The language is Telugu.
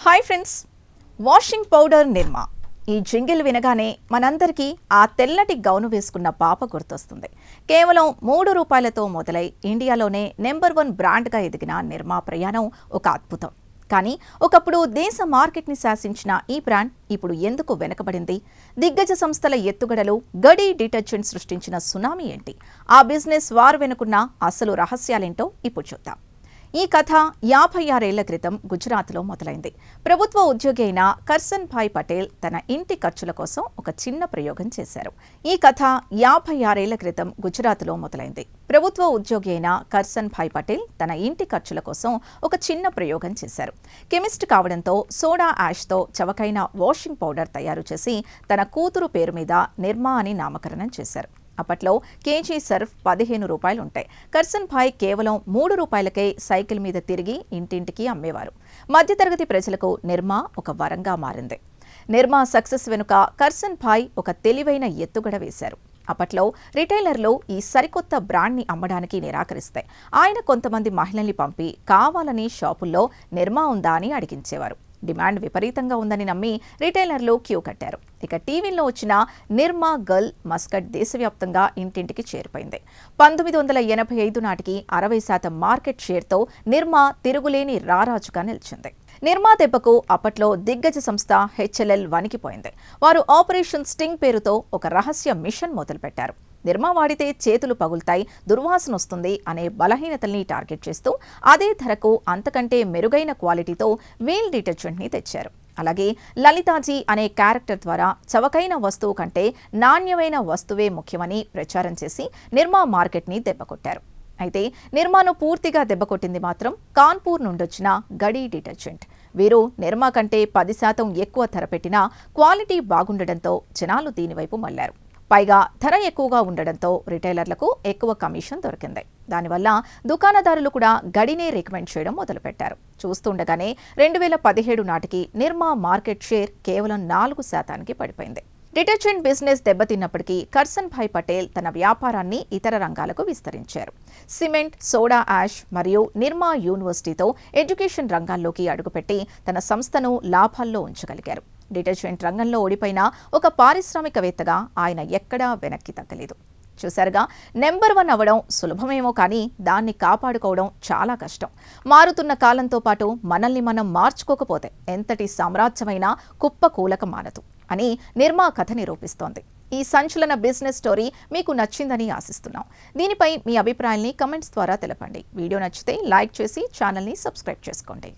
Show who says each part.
Speaker 1: హాయ్ ఫ్రెండ్స్, వాషింగ్ పౌడర్ నిర్మా. ఈ జింగిల్ వినగానే మనందరికీ ఆ తెల్లటి గౌను వేసుకున్న పాప గుర్తొస్తుంది. కేవలం ₹3 మొదలై ఇండియాలోనే నెంబర్ 1 బ్రాండ్గా ఎదిగిన నిర్మా ప్రయాణం ఒక అద్భుతం. కానీ ఒకప్పుడు దేశ మార్కెట్ని శాసించిన ఈ బ్రాండ్ ఇప్పుడు ఎందుకు వెనకబడింది? దిగ్గజ సంస్థల ఎత్తుగడలు, గడి డిటర్జెంట్ సృష్టించిన సునామీ ఏంటి? ఆ బిజినెస్ వారు వెనుకున్న అసలు రహస్యాలేంటో ఇప్పుడు చూద్దాం. ఈ కథ 56 ఏళ్ల క్రితం గుజరాత్లో మొదలైంది. ప్రభుత్వ ఉద్యోగి అయిన కర్సన్ భాయ్ పటేల్ తన ఇంటి ఖర్చుల కోసం ఒక చిన్న ప్రయోగం చేశారు. ఈ కథ 56 ఏళ్ల క్రితం గుజరాత్లో మొదలైంది. ప్రభుత్వ ఉద్యోగి అయిన కర్సన్ భాయ్ పటేల్ తన ఇంటి ఖర్చుల కోసం ఒక చిన్న ప్రయోగం చేశారు. కెమిస్ట్ కావడంతో సోడా యాష్తో చవకైన వాషింగ్ పౌడర్ తయారు చేసి తన కూతురు పేరు మీద నిర్మా అని నామకరణం చేశారు. అప్పట్లో కేజీ సర్ఫ్ ₹15 ఉంటాయి. కర్సన్ భాయ్ కేవలం ₹3కే సైకిల్ మీద తిరిగి ఇంటింటికి అమ్మేవారు. మధ్యతరగతి ప్రజలకు నిర్మా ఒక వరంగా మారింది. నిర్మా సక్సెస్ వెనుక కర్సన్ భాయ్ ఒక తెలివైన ఎత్తుగడ వేశారు. అప్పట్లో రిటైలర్లు ఈ సరికొత్త బ్రాండ్ని అమ్మడానికి నిరాకరిస్తే ఆయన కొంతమంది మహిళల్ని పంపి కావాలని షాపుల్లో నిర్మా ఉందా అని అడిగించేవారు. డిమాండ్ విపరీతంగా ఉందని నమ్మి రిటైలర్లు క్యూ కట్టారు. ఇక టీవీలో వచ్చిన నిర్మా గర్ల్ మస్కట్ దేశవ్యాప్తంగా ఇంటింటికి చేరిపోయింది. 1985 నాటికి 60% మార్కెట్ షేర్తో నిర్మా తిరుగులేని రారాజుగా నిలిచింది. నిర్మా దెబ్బకు అప్పట్లో దిగ్గజ సంస్థ HLL వణికిపోయింది. వారు ఆపరేషన్ స్టింగ్ పేరుతో ఒక రహస్య మిషన్ మొదలుపెట్టారు. నిర్మా వాడితే చేతులు పగులుతాయి, దుర్వాసన వస్తుంది అనే బలహీనతల్ని టార్గెట్ చేస్తూ అదే ధరకు అంతకంటే మెరుగైన క్వాలిటీతో వీల్ డిటర్జెంట్ని తెచ్చారు. అలాగే లలితాజీ అనే క్యారెక్టర్ ద్వారా చవకైన వస్తువు కంటే నాణ్యమైన వస్తువే ముఖ్యమని ప్రచారం చేసి నిర్మా మార్కెట్ని దెబ్బకొట్టారు. అయితే నిర్మాను పూర్తిగా దెబ్బకొట్టింది మాత్రం కాన్పూర్ నుండొచ్చిన గడి డిటర్జెంట్. వీరు నిర్మా కంటే 10% ఎక్కువ ధర పెట్టినా క్వాలిటీ బాగుండడంతో జనాలు దీనివైపు మళ్లారు. పైగా ధర ఎక్కువగా ఉండడంతో రిటైలర్లకు ఎక్కువ కమిషన్ దొరికింది. దానివల్ల దుకాణదారులు కూడా గడినే రికమెండ్ చేయడం మొదలుపెట్టారు. చూస్తుండగానే 2017 నాటికి నిర్మా మార్కెట్ షేర్ కేవలం 4%కి పడిపోయింది. డిటర్జెంట్ బిజినెస్ దెబ్బతిన్నప్పటికీ కర్సన్ భాయ్ పటేల్ తన వ్యాపారాన్ని ఇతర రంగాలకు విస్తరించారు. సిమెంట్, సోడా యాష్ మరియు నిర్మా యూనివర్సిటీతో ఎడ్యుకేషన్ రంగాల్లోకి అడుగుపెట్టి తన సంస్థను లాభాల్లో ఉంచగలిగారు. డిటర్జెంట్ రంగంలో ఓడిపోయిన ఒక పారిశ్రామికవేత్తగా ఆయన ఎక్కడా వెనక్కి తగ్గలేదు. చూశారుగా, నెంబర్ 1 అవ్వడం సులభమేమో కానీ దాన్ని కాపాడుకోవడం చాలా కష్టం. మారుతున్న కాలంతో పాటు మనల్ని మనం మార్చుకోకపోతే ఎంతటి సామ్రాజ్యమైనా కుప్పకూలక మానదు అని నిర్మా కథ నిరూపిస్తోంది. ఈ సంచలన బిజినెస్ స్టోరీ మీకు నచ్చిందని ఆశిస్తున్నాం. దీనిపై మీ అభిప్రాయాల్ని కమెంట్స్ ద్వారా తెలపండి. వీడియో నచ్చితే లైక్ చేసి ఛానల్ని సబ్స్క్రైబ్ చేసుకోండి.